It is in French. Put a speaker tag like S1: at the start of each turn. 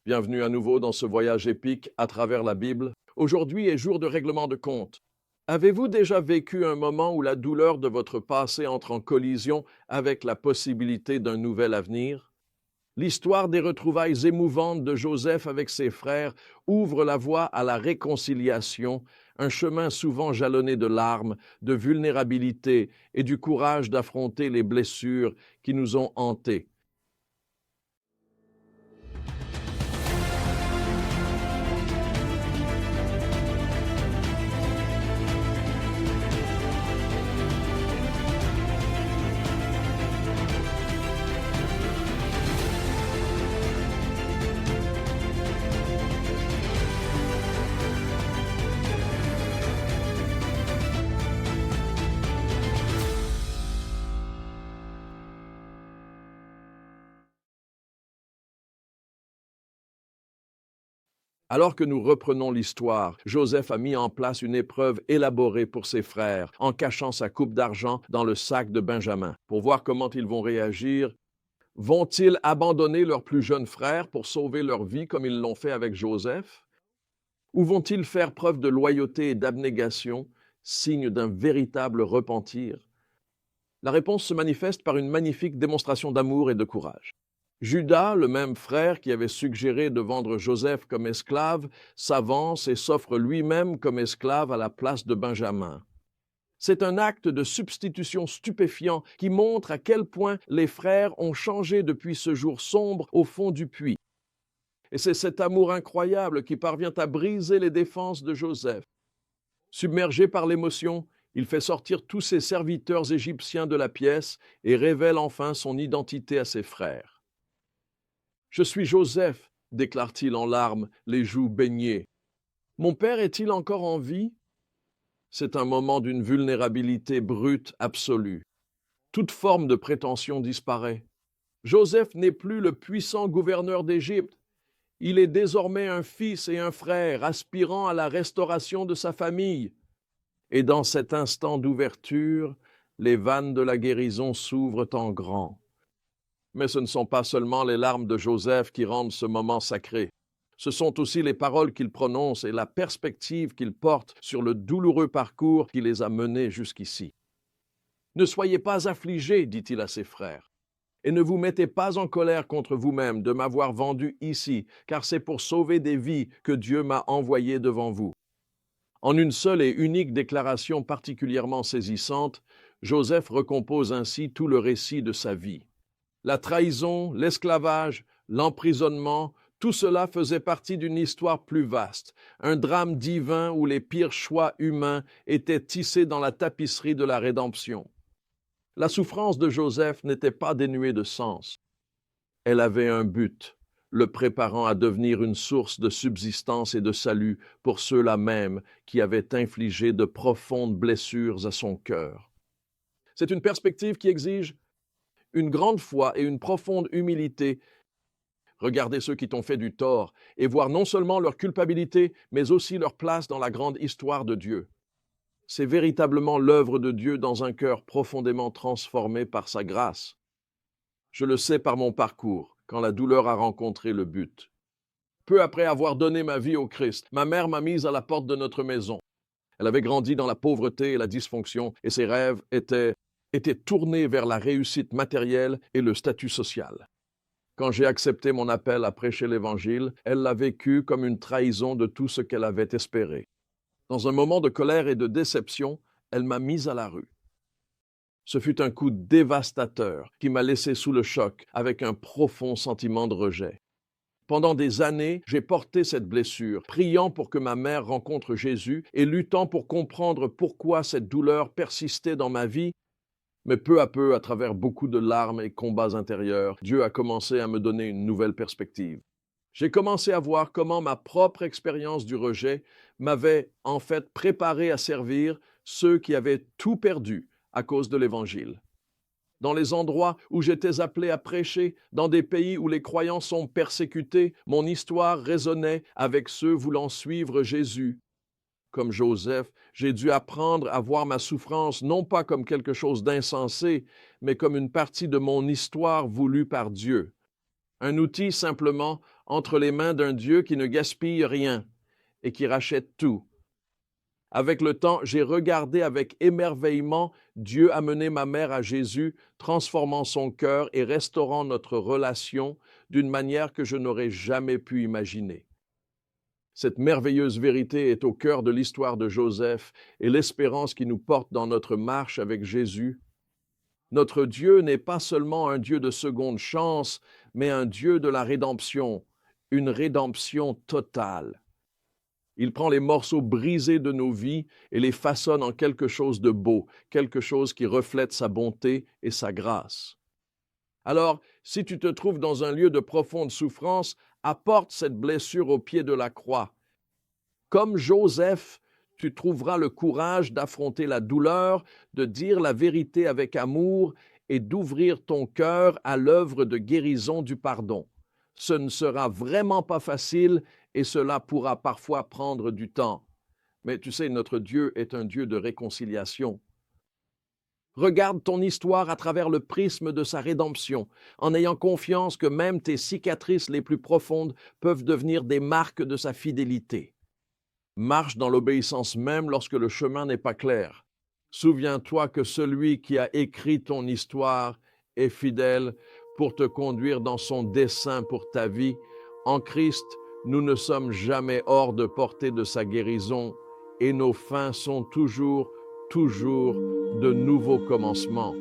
S1: Bienvenue à nouveau dans ce voyage épique à travers la Bible. Aujourd'hui est jour de règlement de compte. Avez-vous déjà vécu un moment où la douleur de votre passé entre en collision avec la possibilité d'un nouvel avenir? L'histoire des retrouvailles émouvantes de Joseph avec ses frères ouvre la voie à la réconciliation, un chemin souvent jalonné de larmes, de vulnérabilité et du courage d'affronter les blessures qui nous ont hantés. Alors que nous reprenons l'histoire, Joseph a mis en place une épreuve élaborée pour ses frères, en cachant sa coupe d'argent dans le sac de Benjamin. Pour voir comment ils vont réagir, vont-ils abandonner leur plus jeune frère pour sauver leur vie comme ils l'ont fait avec Joseph? Ou vont-ils faire preuve de loyauté et d'abnégation, signe d'un véritable repentir? La réponse se manifeste par une magnifique démonstration d'amour et de courage. Judas, le même frère qui avait suggéré de vendre Joseph comme esclave, s'avance et s'offre lui-même comme esclave à la place de Benjamin. C'est un acte de substitution stupéfiant qui montre à quel point les frères ont changé depuis ce jour sombre au fond du puits. Et c'est cet amour incroyable qui parvient à briser les défenses de Joseph. Submergé par l'émotion, il fait sortir tous ses serviteurs égyptiens de la pièce et révèle enfin son identité à ses frères. « Je suis Joseph, déclare-t-il en larmes, les joues baignées. Mon père est-il encore en vie? C'est un moment d'une vulnérabilité brute absolue. Toute forme de prétention disparaît. Joseph n'est plus le puissant gouverneur d'Égypte. Il est désormais un fils et un frère aspirant à la restauration de sa famille. Et dans cet instant d'ouverture, les vannes de la guérison s'ouvrent en grand. Mais ce ne sont pas seulement les larmes de Joseph qui rendent ce moment sacré. Ce sont aussi les paroles qu'il prononce et la perspective qu'il porte sur le douloureux parcours qui les a menés jusqu'ici. « Ne soyez pas affligés, dit-il à ses frères, et ne vous mettez pas en colère contre vous-même de m'avoir vendu ici, car c'est pour sauver des vies que Dieu m'a envoyé devant vous. » En une seule et unique déclaration particulièrement saisissante, Joseph recompose ainsi tout le récit de sa vie. La trahison, l'esclavage, l'emprisonnement, tout cela faisait partie d'une histoire plus vaste, un drame divin où les pires choix humains étaient tissés dans la tapisserie de la rédemption. La souffrance de Joseph n'était pas dénuée de sens. Elle avait un but, le préparant à devenir une source de subsistance et de salut pour ceux-là même qui avaient infligé de profondes blessures à son cœur. C'est une perspective qui exige une grande foi et une profonde humilité. Regardez ceux qui t'ont fait du tort et voir non seulement leur culpabilité, mais aussi leur place dans la grande histoire de Dieu. C'est véritablement l'œuvre de Dieu dans un cœur profondément transformé par sa grâce. Je le sais par mon parcours, quand la douleur a rencontré le but. Peu après avoir donné ma vie au Christ, ma mère m'a mise à la porte de notre maison. Elle avait grandi dans la pauvreté et la dysfonction, et ses rêves étaient tournée vers la réussite matérielle et le statut social. Quand j'ai accepté mon appel à prêcher l'Évangile, elle l'a vécu comme une trahison de tout ce qu'elle avait espéré. Dans un moment de colère et de déception, elle m'a mis à la rue. Ce fut un coup dévastateur qui m'a laissé sous le choc avec un profond sentiment de rejet. Pendant des années, j'ai porté cette blessure, priant pour que ma mère rencontre Jésus et luttant pour comprendre pourquoi cette douleur persistait dans ma vie. Mais peu à peu, à travers beaucoup de larmes et combats intérieurs, Dieu a commencé à me donner une nouvelle perspective. J'ai commencé à voir comment ma propre expérience du rejet m'avait en fait préparé à servir ceux qui avaient tout perdu à cause de l'Évangile. Dans les endroits où j'étais appelé à prêcher, dans des pays où les croyants sont persécutés, mon histoire résonnait avec ceux voulant suivre Jésus. Comme Joseph, j'ai dû apprendre à voir ma souffrance non pas comme quelque chose d'insensé, mais comme une partie de mon histoire voulue par Dieu. Un outil simplement entre les mains d'un Dieu qui ne gaspille rien et qui rachète tout. Avec le temps, j'ai regardé avec émerveillement Dieu amener ma mère à Jésus, transformant son cœur et restaurant notre relation d'une manière que je n'aurais jamais pu imaginer. Cette merveilleuse vérité est au cœur de l'histoire de Joseph et l'espérance qui nous porte dans notre marche avec Jésus. Notre Dieu n'est pas seulement un Dieu de seconde chance, mais un Dieu de la rédemption, une rédemption totale. Il prend les morceaux brisés de nos vies et les façonne en quelque chose de beau, quelque chose qui reflète sa bonté et sa grâce. Alors, si tu te trouves dans un lieu de profonde souffrance, apporte cette blessure au pied de la croix. Comme Joseph, tu trouveras le courage d'affronter la douleur, de dire la vérité avec amour et d'ouvrir ton cœur à l'œuvre de guérison du pardon. Ce ne sera vraiment pas facile et cela pourra parfois prendre du temps. Mais tu sais, notre Dieu est un Dieu de réconciliation. Regarde ton histoire à travers le prisme de sa rédemption, en ayant confiance que même tes cicatrices les plus profondes peuvent devenir des marques de sa fidélité. Marche dans l'obéissance même lorsque le chemin n'est pas clair. Souviens-toi que celui qui a écrit ton histoire est fidèle pour te conduire dans son dessein pour ta vie. En Christ, nous ne sommes jamais hors de portée de sa guérison et nos fins sont toujours de nouveaux commencements.